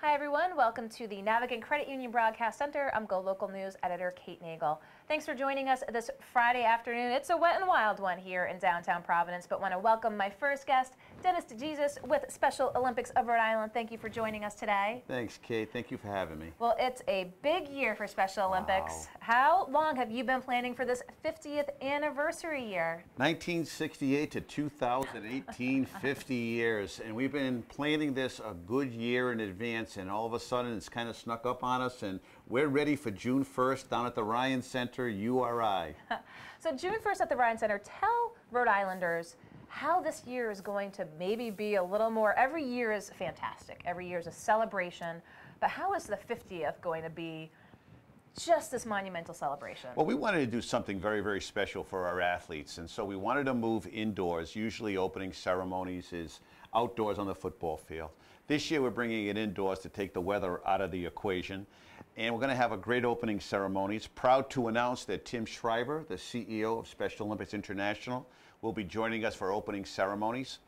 Hi everyone, welcome to the Navigant Credit Union Broadcast Center. I'm GoLocal News editor Kate Nagel. Thanks for joining us this Friday afternoon. It's a wet and wild one here in downtown Providence, but want to welcome my first guest, Dennis DeJesus with Special Olympics of Rhode Island. Thank you for joining us today. Thanks, Kate. Thank you for having me. Well, it's a big year for Special Olympics. How long have you been planning for this 50th anniversary year? 1968 to 2018, 50 years. And we've been planning this a good year in advance, and all of a sudden it's kind of snuck up on us, and we're ready for June 1st down at the Ryan Center, URI. So June 1st at the Ryan Center, tell Rhode Islanders how this year is going to maybe be a little more. Every year is fantastic. Every year is a celebration. But how is the 50th going to be just this monumental celebration? Well, we wanted to do something very, very special for our athletes, and so we wanted to move indoors. Usually opening ceremonies is outdoors on the football field. This year we're bringing it indoors to take the weather out of the equation, and we're going to have a great opening ceremony. It's proud to announce that Tim Shriver, the CEO of Special Olympics International, will be joining us for opening ceremonies.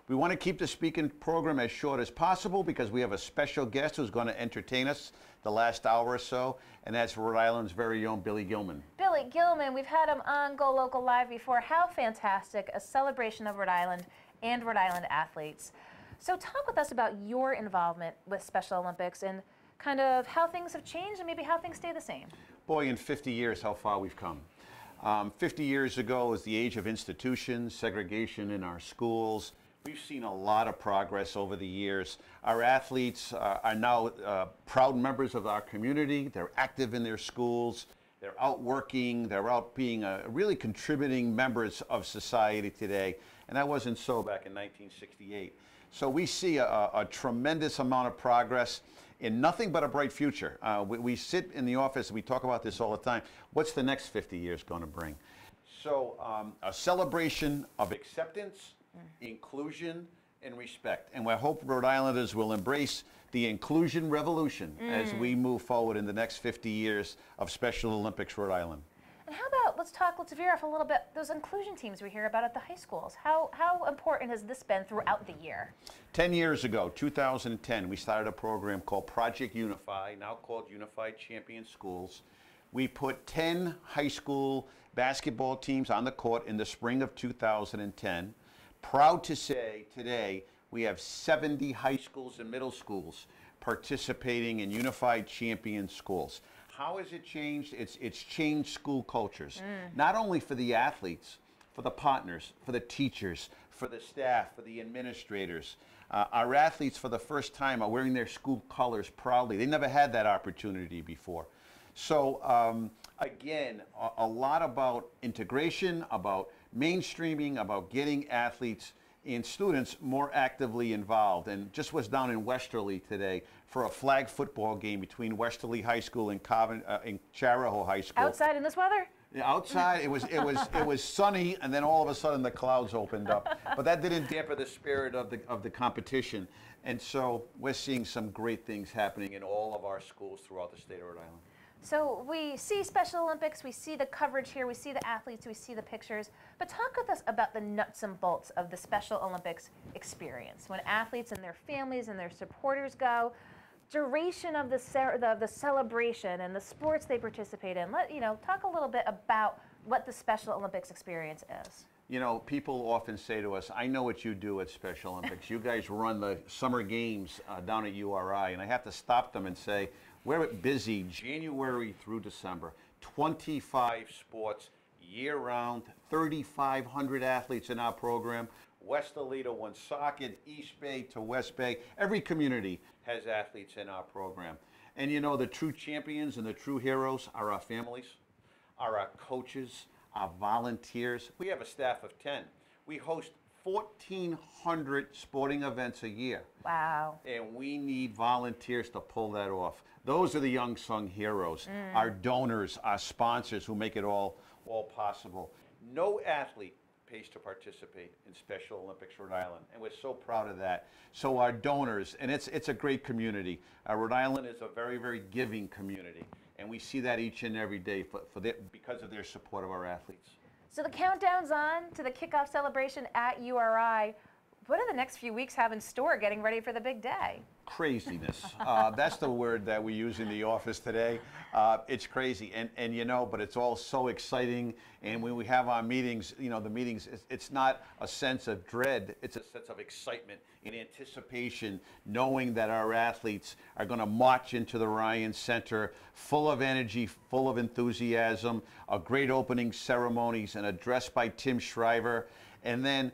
We want to keep the speaking program as short as possible because we have a special guest who's going to entertain us the last hour or so, and that's Rhode Island's very own Billy Gilman. Billy Gilman, we've had him on GoLocal Live before. How fantastic, a celebration of Rhode Island and Rhode Island athletes. So talk with us about your involvement with Special Olympics and kind of how things have changed and maybe how things stay the same. Boy, in 50 years, how far we've come. 50 years ago was the age of institutions, segregation in our schools. We've seen a lot of progress over the years. Our athletes are now proud members of our community. They're active in their schools. They're out working. They're out being really contributing members of society today. And that wasn't so back in 1968. So we see a tremendous amount of progress in nothing but a bright future. We sit in the office and we talk about this all the time. What's the next 50 years going to bring? So a celebration of acceptance, inclusion, and respect. And we hope Rhode Islanders will embrace the inclusion revolution as we move forward in the next 50 years of Special Olympics Rhode Island. And how about, let's veer off a little bit, those inclusion teams we hear about at the high schools. How important has this been throughout the year? 10 years ago, 2010, we started a program called Project Unify, now called Unified Champion Schools. We put 10 high school basketball teams on the court in the spring of 2010. Proud to say today we have 70 high schools and middle schools participating in Unified Champion Schools. How has it changed? It's changed school cultures, not only for the athletes, for the partners, for the teachers, for the staff, for the administrators. Our athletes for the first time are wearing their school colors proudly. They never had that opportunity before. So again, a lot about integration, about mainstreaming, about getting athletes and students more actively involved. And just was down in Westerly today for a flag football game between Westerly High School and Charahoe High School. Outside in this weather? Yeah, outside it was sunny, and then all of a sudden the clouds opened up. But that didn't dampen the spirit of the competition. And so we're seeing some great things happening in all of our schools throughout the state of Rhode Island. So we see Special Olympics, we see the coverage here, we see the athletes, we see the pictures, but talk with us about the nuts and bolts of the Special Olympics experience. When athletes and their families and their supporters go, duration of the celebration and the sports they participate in. Talk a little bit about what the Special Olympics experience is. You know, people often say to us, I know what you do at Special Olympics. You guys run the summer games down at URI, and I have to stop them and say, we're busy January through December, 25 sports year-round, 3,500 athletes in our program. West Ely to Woonsocket, East Bay to West Bay. Every community has athletes in our program. And you know, the true champions and the true heroes are our families, are our coaches, our volunteers. We have a staff of 10. We host 1,400 sporting events a year. Wow. And we need volunteers to pull that off. Those are the unsung heroes, our donors, our sponsors who make it all possible. No athlete pays to participate in Special Olympics Rhode Island, and we're so proud of that. So our donors, and it's a great community. Rhode Island is a very, very giving community, and we see that each and every day because of their support of our athletes. So the countdown's on to the kickoff celebration at URI. what do the next few weeks have in store getting ready for the big day? Craziness. That's the word that we use in the office today. It's crazy, and you know, but it's all so exciting. And when we have our meetings, you know, the meetings, it's not a sense of dread, it's a sense of excitement and anticipation, knowing that our athletes are going to march into the Ryan Center full of energy, full of enthusiasm, a great opening ceremonies, an address by Tim Shriver, and then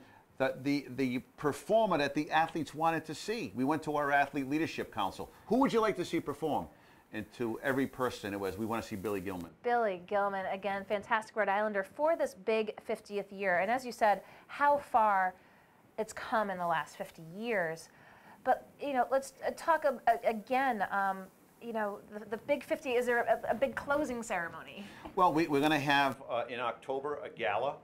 the performer that the athletes wanted to see. We went to our Athlete Leadership Council. Who would you like to see perform? And to every person it was, we want to see Billy Gilman. Billy Gilman, again, fantastic Rhode Islander for this big 50th year. And as you said, how far it's come in the last 50 years. But, you know, let's talk again, you know, the big 50, is there a big closing ceremony? Well, we're going to have in October a gala.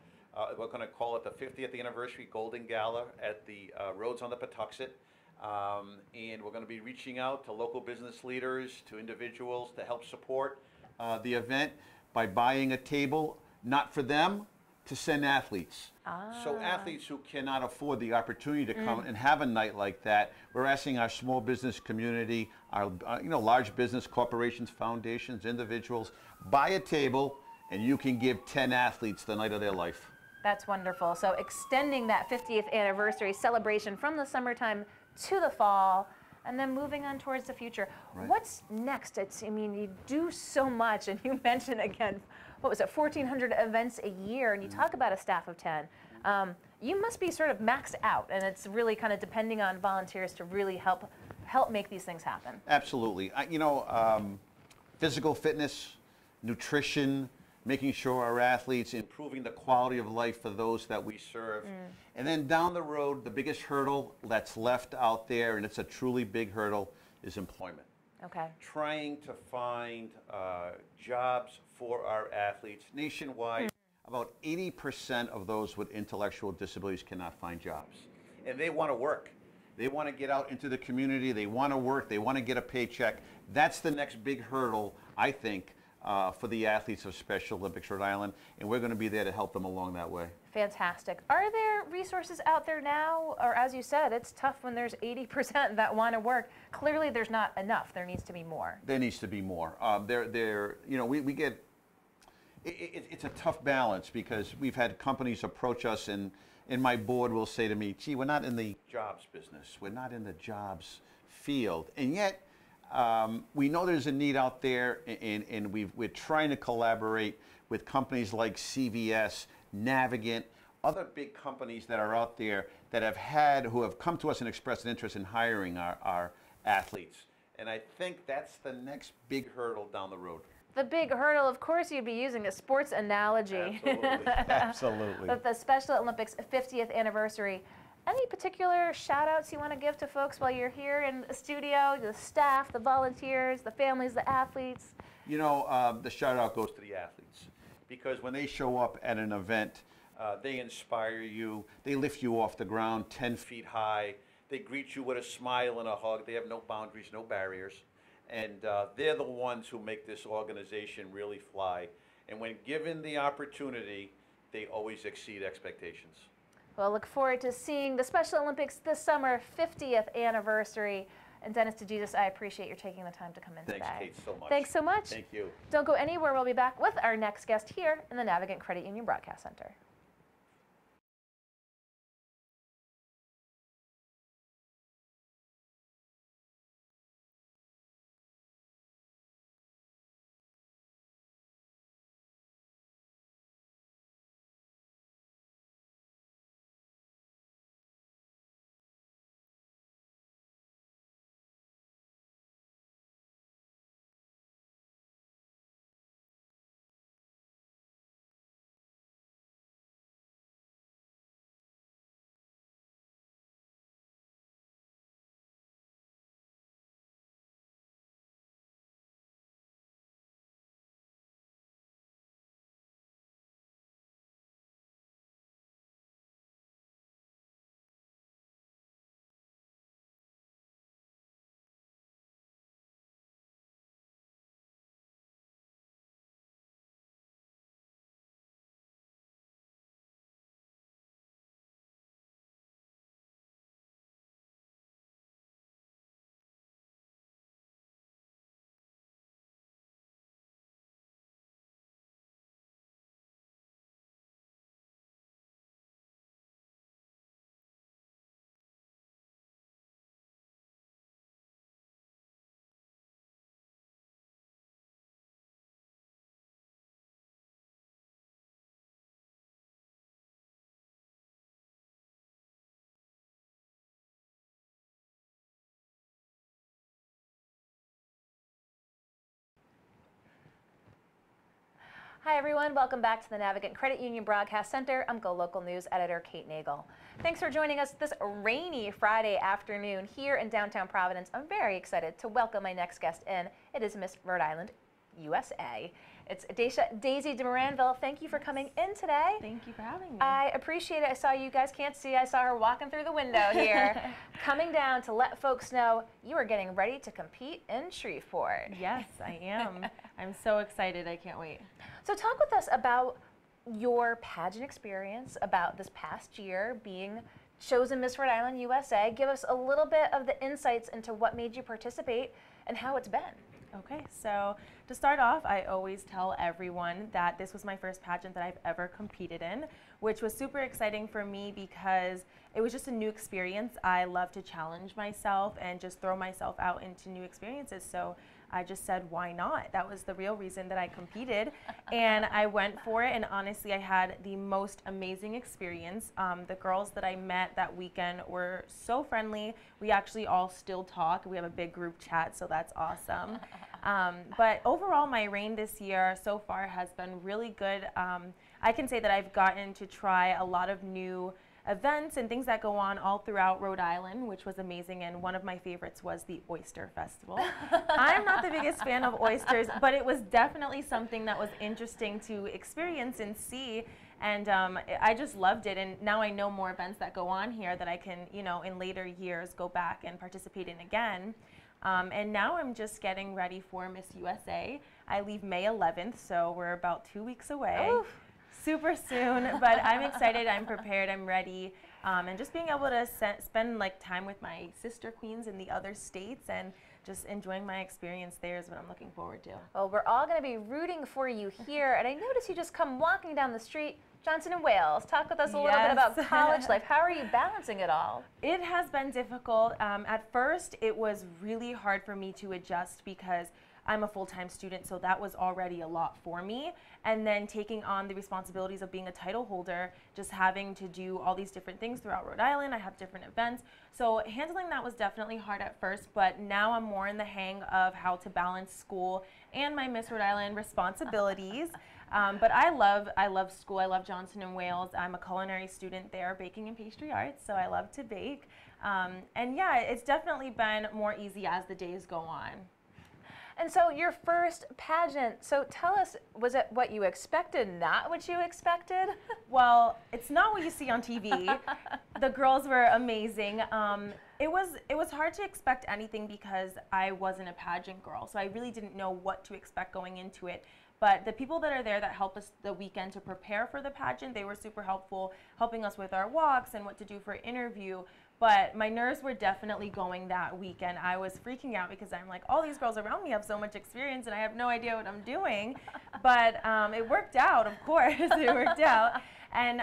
We're going to call it the 50th Anniversary Golden Gala at the Rhodes on the Patuxent. And we're going to be reaching out to local business leaders, to individuals to help support the event by buying a table, not for them, to send athletes. So athletes who cannot afford the opportunity to come and have a night like that, we're asking our small business community, our you know, large business corporations, foundations, individuals, buy a table and you can give 10 athletes the night of their life. That's wonderful. So extending that 50th anniversary celebration from the summertime to the fall, and then moving on towards the future. Right. What's next? I mean, you do so much, and you mentioned again, what was it, 1,400 events a year, and you talk about a staff of 10. You must be sort of maxed out, and it's really kind of depending on volunteers to really help make these things happen. Absolutely. You know, physical fitness, nutrition, making sure our athletes, improving the quality of life for those that we serve. And then down the road, the biggest hurdle that's left out there, and it's a truly big hurdle, is employment. Okay. Trying to find jobs for our athletes nationwide. About 80% of those with intellectual disabilities cannot find jobs. And they want to work. They want to get out into the community. They want to work. They want to get a paycheck. That's the next big hurdle, I think, for the athletes of Special Olympics Rhode Island, and we're going to be there to help them along that way. Fantastic. Are there resources out there now, or as you said, it's tough when there's 80% that want to work. Clearly there's not enough. There needs to be more. There needs to be more. You know, we get, it's a tough balance because we've had companies approach us and my board will say to me, gee, we're not in the jobs business. We're not in the jobs field. And yet, we know there's a need out there, and we're trying to collaborate with companies like CVS, Navigant, other big companies that are out there that who have come to us and expressed an interest in hiring our athletes. And I think that's the next big hurdle down the road. The big hurdle, of course, you'd be using a sports analogy. Absolutely. Absolutely. With the Special Olympics 50th anniversary. Any particular shout outs you want to give to folks while you're here in the studio, the staff, the volunteers, the families, the athletes? You know, the shout out goes to the athletes, because when they show up at an event, they inspire you, they lift you off the ground 10 feet high, they greet you with a smile and a hug, they have no boundaries, no barriers, and they're the ones who make this organization really fly. And when given the opportunity, they always exceed expectations. Well, look forward to seeing the Special Olympics this summer, 50th anniversary. And Dennis DeJesus, I appreciate your taking the time to come in today. Thanks, Kate, so much. Thanks so much. Thank you. Don't go anywhere. We'll be back with our next guest here in the Navigant Credit Union Broadcast Center. Hi everyone, welcome back to the Navigant Credit Union Broadcast Center. I'm GoLocal News editor Kate Nagel. Thanks for joining us this rainy Friday afternoon here in downtown Providence. I'm very excited to welcome my next guest in. It is Miss Rhode Island, USA. It's Daisy DeMoranville. Thank you for coming in today. Thank you for having me. I appreciate it. I saw you guys can't see. I saw her walking through the window here, coming down to let folks know you are getting ready to compete in Shreveport. Yes, I am. I'm so excited. I can't wait. So talk with us about your pageant experience, about this past year being chosen Miss Rhode Island USA. Give us a little bit of the insights into what made you participate and how it's been. Okay, so to start off, I always tell everyone that this was my first pageant that I've ever competed in, which was super exciting for me because it was just a new experience. I love to challenge myself and just throw myself out into new experiences. So I just said, why not? That was the real reason that I competed. And I went for it, and honestly, I had the most amazing experience. The girls that I met that weekend were so friendly. We actually all still talk. We have a big group chat, so that's awesome. But overall, my reign this year so far has been really good. I can say that I've gotten to try a lot of new events and things that go on all throughout Rhode Island, which was amazing, and one of my favorites was the Oyster Festival. I'm not the biggest fan of oysters, but it was definitely something that was interesting to experience and see, and I just loved it, and now I know more events that go on here that I can, you know, in later years go back and participate in again. And now I'm just getting ready for Miss USA. I leave May 11th, so we're about 2 weeks away. Oof. Super soon, but I'm excited, I'm prepared, I'm ready, and just being able to spend like time with my sister queens in the other states and just enjoying my experience there is what I'm looking forward to. Well, we're all going to be rooting for you here, and I noticed you just come walking down the street, Johnson and Wales. Talk with us a little bit about college life. How are you balancing it all? It has been difficult. At first, it was really hard for me to adjust because I'm a full-time student, so that was already a lot for me. And then taking on the responsibilities of being a title holder, just having to do all these different things throughout Rhode Island. I have different events. So handling that was definitely hard at first, but now I'm more in the hang of how to balance school and my Miss Rhode Island responsibilities. But I love school. I love Johnson and Wales. I'm a culinary student there, baking and pastry arts, so I love to bake. And yeah, it's definitely been more easy as the days go on. And so your first pageant, so tell us, was it what you expected, not what you expected? Well, it's not what you see on TV. The girls were amazing. It was hard to expect anything because I wasn't a pageant girl, so I really didn't know what to expect going into it. But the people that are there that help us the weekend to prepare for the pageant, they were super helpful, helping us with our walks and what to do for interview. But my nerves were definitely going that weekend. I was freaking out because I'm like, all these girls around me have so much experience and I have no idea what I'm doing. But it worked out, of course. It worked out. And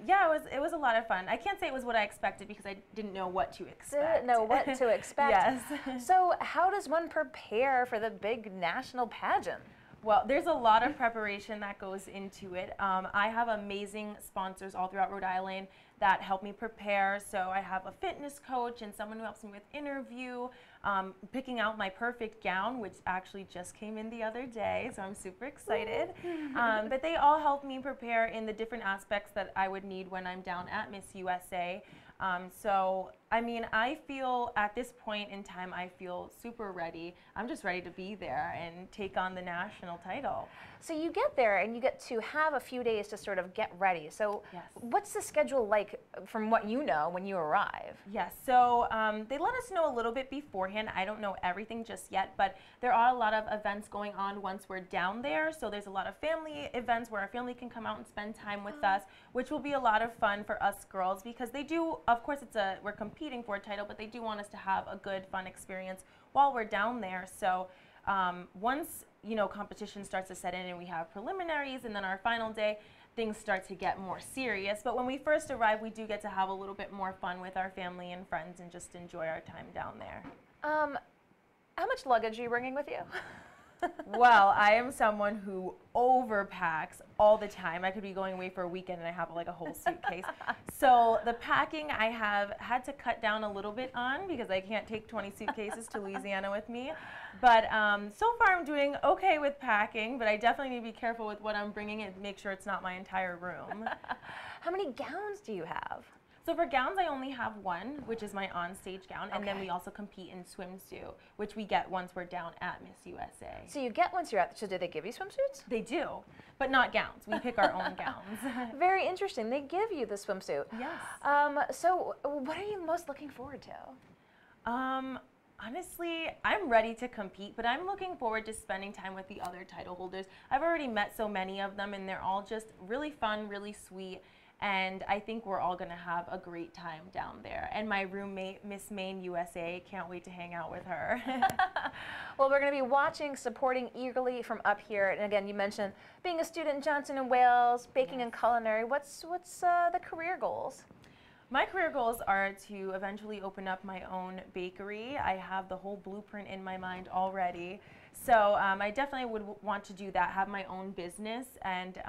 yeah, it was a lot of fun. I can't say it was what I expected because I didn't know what to expect. Didn't know what to expect. Yes. So how does one prepare for the big national pageant? Well, there's a lot of preparation that goes into it. I have amazing sponsors all throughout Rhode Island that help me prepare. So I have a fitness coach and someone who helps me with interview, picking out my perfect gown, which actually just came in the other day, so I'm super excited. But they all help me prepare in the different aspects that I would need when I'm down at Miss USA. So, I mean, I feel at this point in time, I feel super ready. I'm just ready to be there and take on the national title. So you get there and you get to have a few days to sort of get ready. So yes. What's the schedule like from what you know when you arrive? Yes, so they let us know a little bit beforehand. I don't know everything just yet, but there are a lot of events going on once we're down there. So there's a lot of family events where our family can come out and spend time with us, which will be a lot of fun for us girls because they do, of course, we're competing for a title, but they do want us to have a good, fun experience while we're down there. So once, you know, competition starts to set in and we have preliminaries and then our final day, things start to get more serious. But when we first arrive, we do get to have a little bit more fun with our family and friends and just enjoy our time down there. How much luggage are you bringing with you? Well, I am someone who overpacks all the time. I could be going away for a weekend and I have like a whole suitcase. So the packing I have had to cut down a little bit on because I can't take 20 suitcases to Louisiana with me. But so far I'm doing okay with packing, but I definitely need to be careful with what I'm bringing and make sure it's not my entire room. How many gowns do you have? So for gowns, I only have one, which is my on-stage gown, and then Okay. we also compete in swimsuit, which we get once we're down at Miss USA. So you get once you're out. So do they give you swimsuits? They do, but not gowns. We pick our own gowns. Very interesting. They give you the swimsuit. Yes. So what are you most looking forward to? Honestly, I'm ready to compete, but I'm looking forward to spending time with the other title holders. I've already met so many of them, and they're all just really fun, really sweet. And I think we're all going to have a great time down there. And my roommate, Miss Maine USA, can't wait to hang out with her. Well, we're going to be watching, supporting eagerly from up here. And again, you mentioned being a student in Johnson & Wales, baking and culinary. What's the career goals? My career goals are to eventually open up my own bakery. I have the whole blueprint in my mind already. So I definitely would want to do that, have my own business, and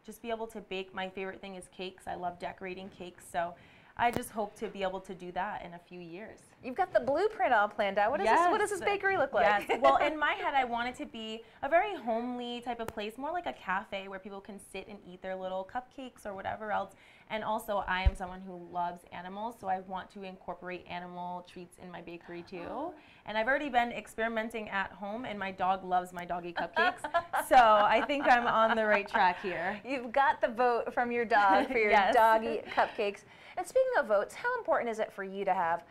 just be able to bake. My favorite thing is cakes. I love decorating cakes. So I just hope to be able to do that in a few years. You've got the blueprint all planned out. What does this bakery look like? Yes. Well, in my head, I want it to be a very homely type of place, more like a cafe where people can sit and eat their little cupcakes or whatever else. And also, I am someone who loves animals, so I want to incorporate animal treats in my bakery too. And I've already been experimenting at home, and my dog loves my doggy cupcakes. So I think I'm on the right track here. You've got the vote from your dog for your Yes. doggy cupcakes. And speaking of votes, how important is it for you to have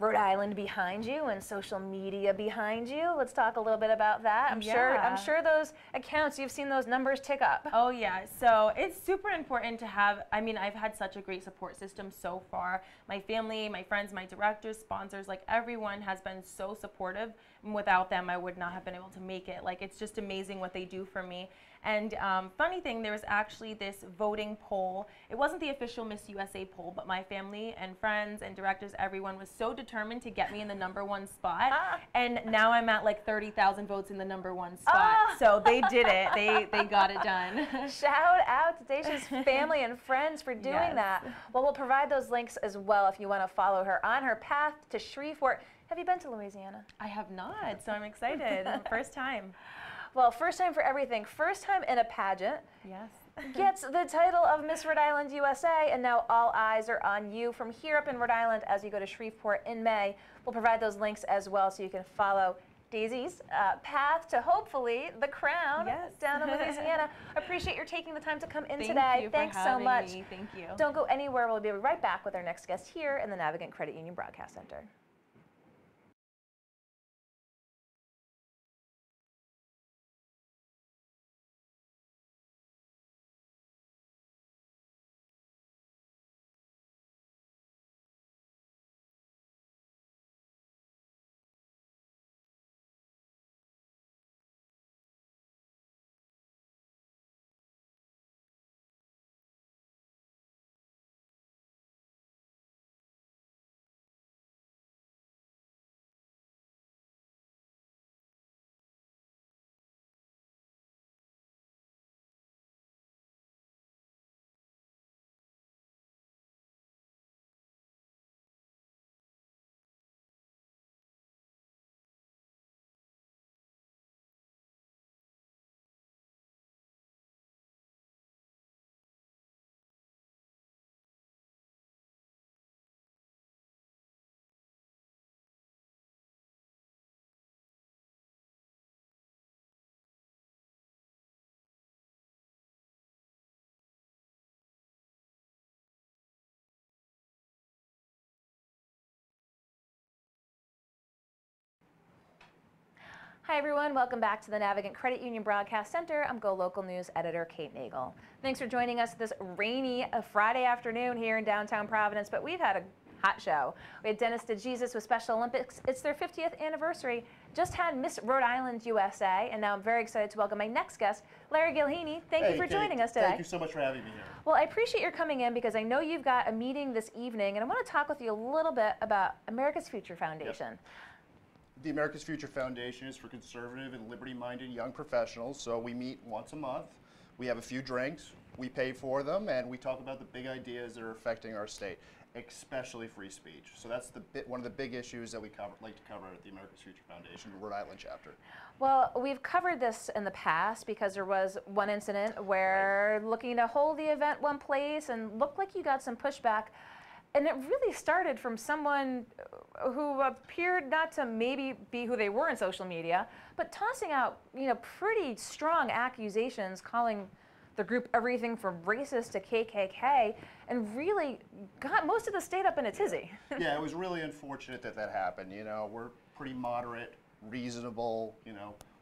Rhode Island behind you and social media behind you? Let's talk a little bit about that. I'm sure those accounts, you've seen those numbers tick up. Oh yeah, so it's super important to have, I mean, I've had such a great support system so far. My family, my friends, my directors, sponsors, like everyone has been so supportive. And without them, I would not have been able to make it. Like, it's just amazing what they do for me. And funny thing, there was actually this voting poll. It wasn't the official Miss USA poll, but my family and friends and directors, everyone was so determined to get me in the #1 spot. And now I'm at like 30,000 votes in the #1 spot. So they did it. They got it done. Shout out to Dacia's family and friends for doing that. Well, we'll provide those links as well if you want to follow her on her path to Shreveport. Have you been to Louisiana? I have not, so I'm excited. First time. Well, first time for everything. First time in a pageant. Yes. Gets the title of Miss Rhode Island USA, and now all eyes are on you from here up in Rhode Island as you go to Shreveport in May. We'll provide those links as well so you can follow Daisy's path to hopefully the crown down in Louisiana. Appreciate your taking the time to come in today. Thanks so much. Thank you. Don't go anywhere. We'll be right back with our next guest here in the Navigant Credit Union Broadcast Center. Hi everyone, welcome back to the Navigant Credit Union Broadcast Center. I'm GoLocal News editor Kate Nagel. Thanks for joining us this rainy Friday afternoon here in downtown Providence, but we've had a hot show. We had Dennis DeJesus with Special Olympics. It's their 50th anniversary. Just had Miss Rhode Island USA, and now I'm very excited to welcome my next guest, Larry Gilheeney. Thank you for joining us today. Thank you so much for having me here. Well, I appreciate your coming in because I know you've got a meeting this evening, and I want to talk with you a little bit about America's Future Foundation. the America's Future Foundation is for conservative and liberty-minded young professionals, so we meet once a month. We have a few drinks, we pay for them, and we talk about the big ideas that are affecting our state, especially free speech. So that's one of the big issues that we like to cover at the America's Future Foundation, the Rhode Island chapter. Well, we've covered this in the past because there was one incident where looking to hold the event one place and looked like you got some pushback. And it really started from someone who appeared not to maybe be who they were in social media, but tossing out, pretty strong accusations, calling the group everything from racist to KKK, and really got most of the state up in a tizzy. Yeah, it was really unfortunate that happened. We're pretty moderate, reasonable,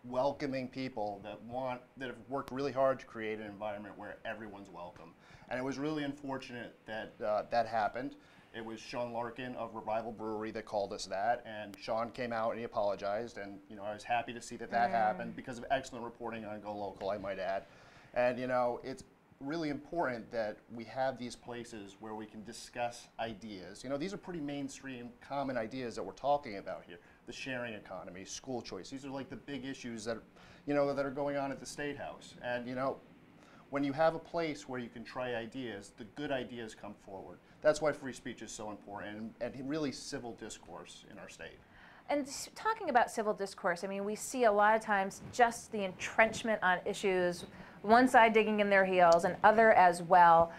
welcoming people that have worked really hard to create an environment where everyone's welcome. And it was really unfortunate that that happened. It was Sean Larkin of Revival Brewery that called us that, and Sean came out and he apologized, and I was happy to see that happened because of excellent reporting on GoLocal, I might add. And it's really important that we have these places where we can discuss ideas. These are pretty mainstream, common ideas that we're talking about here. The sharing economy, school choice. These are like the big issues that that are going on at the State House. And when you have a place where you can try ideas, the good ideas come forward. That's why free speech is so important, and really civil discourse in our state. And talking about civil discourse, I mean, we see a lot of times just the entrenchment on issues, one side digging in their heels and other as well.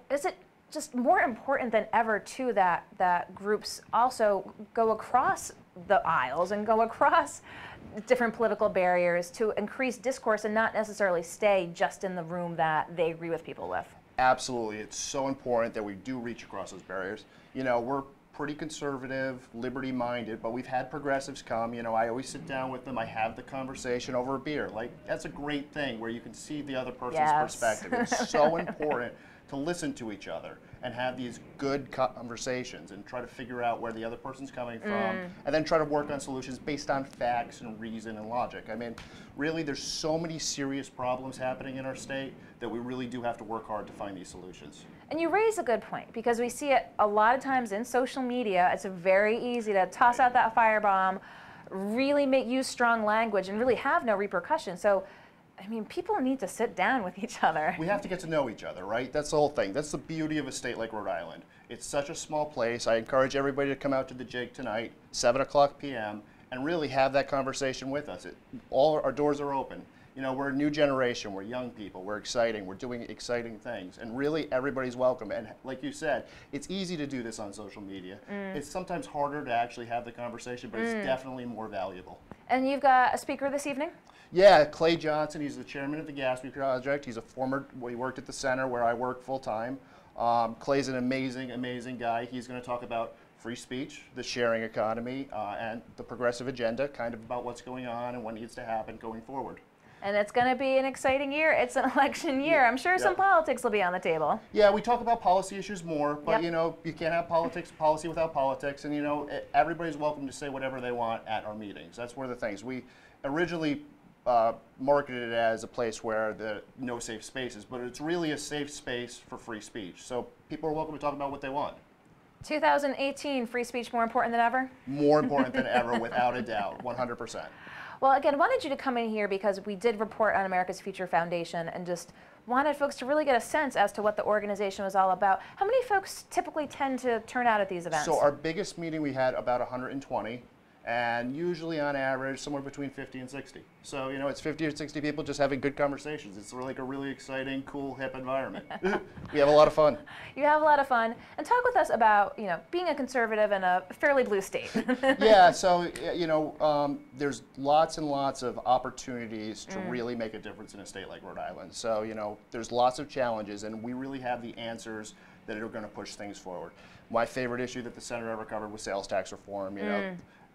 Is it just more important than ever, too, that groups also go across the aisles and go across different political barriers to increase discourse and not necessarily stay just in the room that they agree with people with? Absolutely. It's so important that we do reach across those barriers. We're pretty conservative, liberty-minded, but we've had progressives come. I always sit down with them. I have the conversation over a beer. Like, that's a great thing where you can see the other person's perspective. It's so important to listen to each other and have these good conversations and try to figure out where the other person's coming from, and then try to work on solutions based on facts and reason and logic. I mean, really, there's so many serious problems happening in our state that we really do have to work hard to find these solutions. And you raise a good point, because we see it a lot of times in social media. It's very easy to toss out that firebomb, really use strong language, and really have no repercussions. So, I mean, people need to sit down with each other. We have to get to know each other, right? That's the whole thing. That's the beauty of a state like Rhode Island. It's such a small place. I encourage everybody to come out to the Jig tonight, 7:00 p.m., and really have that conversation with us. All our doors are open. We're a new generation. We're young people. We're exciting. We're doing exciting things. And really, everybody's welcome. And like you said, it's easy to do this on social media. It's sometimes harder to actually have the conversation, but it's definitely more valuable. And you've got a speaker this evening? Yeah, Clay Johnson. He's the chairman of the Gatsby Project. He worked at the center where I work full time. Clay's an amazing, amazing guy. He's going to talk about free speech, the sharing economy, and the progressive agenda, kind of about what's going on and what needs to happen going forward. And it's going to be an exciting year. It's an election year. I'm sure some politics will be on the table. Yeah, we talk about policy issues more, but you can't have policy without politics, and everybody's welcome to say whatever they want at our meetings. That's one of the things. We originally marketed it as a place where the no safe spaces, but it's really a safe space for free speech. So people are welcome to talk about what they want. 2018, free speech more important than ever? More important than ever, without a doubt, 100%. Well, again, wanted you to come in here because we did report on America's Future Foundation and just wanted folks to really get a sense as to what the organization was all about. How many folks typically tend to turn out at these events? So our biggest meeting, we had about 120. And usually on average, somewhere between 50 and 60. So, it's 50 or 60 people just having good conversations. It's like a really exciting, cool, hip environment. We have a lot of fun. You have a lot of fun. And talk with us about, being a conservative in a fairly blue state. Yeah, so, there's lots and lots of opportunities to really make a difference in a state like Rhode Island. So, there's lots of challenges, and we really have the answers that are going to push things forward. My favorite issue that the Senator ever covered was sales tax reform.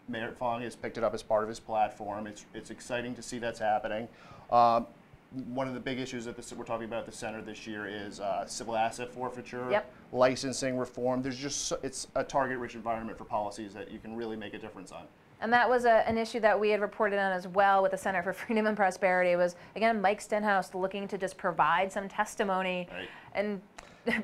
Mayor Fong has picked it up as part of his platform. It's exciting to see that's happening. One of the big issues that we're talking about at the center this year is civil asset forfeiture, licensing reform. It's a target-rich environment for policies that you can really make a difference on. And that was an issue that we had reported on as well with the Center for Freedom and Prosperity. It was, again, Mike Stenhouse looking to just provide some testimony. Right. And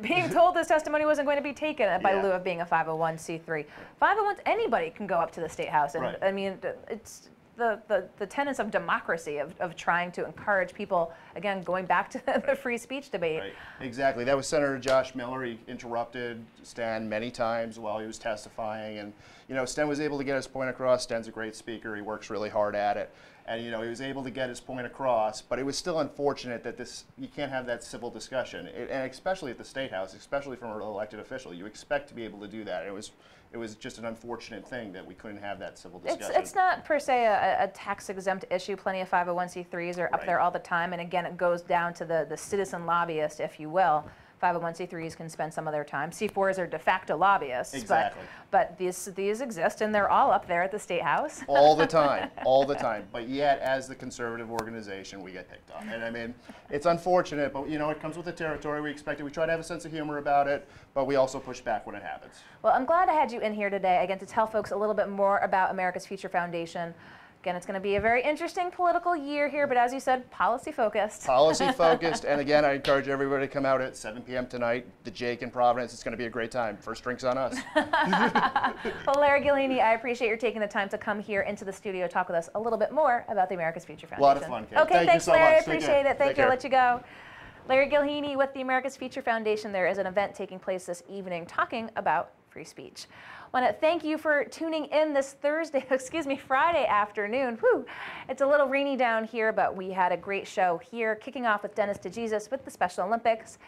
being told this testimony wasn't going to be taken by Yeah. lieu of being a 501c3. 501s, anybody can go up to the State House. And Right. I mean, it's the tenets of democracy, of trying to encourage people, again, going back to the free speech debate. Right. Exactly. That was Senator Josh Miller. He interrupted Sten many times while he was testifying. And, you know, Sten was able to get his point across. Sten's a great speaker. He works really hard at it. And, you know, he was able to get his point across. But it was still unfortunate that you can't have that civil discussion. And especially at the State House, especially from an elected official. You expect to be able to do that. It was just an unfortunate thing that we couldn't have that civil discussion. It's not per se a tax-exempt issue. Plenty of 501c3s are up Right. there all the time. And again, it goes down to the citizen lobbyist, if you will. 501c3s can spend some of their time. C4s are de facto lobbyists. Exactly. But these exist, and they're all up there at the State House. All the time, all the time. But yet, as the conservative organization, we get picked on. And I mean, it's unfortunate, but you know, it comes with the territory. We expect it. We try to have a sense of humor about it, but we also push back when it happens. Well, I'm glad I had you in here today, again, to tell folks a little bit more about America's Future Foundation. Again, it's going to be a very interesting political year here, but as you said, policy focused. Policy focused, and again, I encourage everybody to come out at 7 p.m. tonight. The Jake in Providence. It's going to be a great time. First drinks on us. Well, Larry Gillini, I appreciate your taking the time to come here into the studio, talk with us a little bit more about the America's Future A Foundation. lot of fun, Kate. Okay, Thank you thanks, so Larry. much. I Take care. appreciate it. Thank Take you. I'll care. let you go. Larry Gillini with the America's Future Foundation. There is an event taking place this evening talking about free speech. I want to thank you for tuning in this Friday afternoon. Whew. It's a little rainy down here, but we had a great show here, kicking off with Dennis DeJesus with the Special Olympics.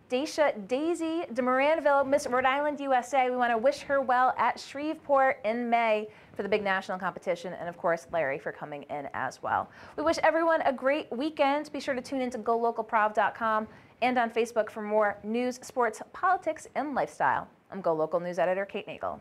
Daisy de Moranville, Miss Rhode Island, USA. We want to wish her well at Shreveport in May for the big national competition, and of course, Larry for coming in as well. We wish everyone a great weekend. Be sure to tune in to GoLocalProv.com and on Facebook for more news, sports, politics, and lifestyle. I'm GoLocal News Editor Kate Nagel.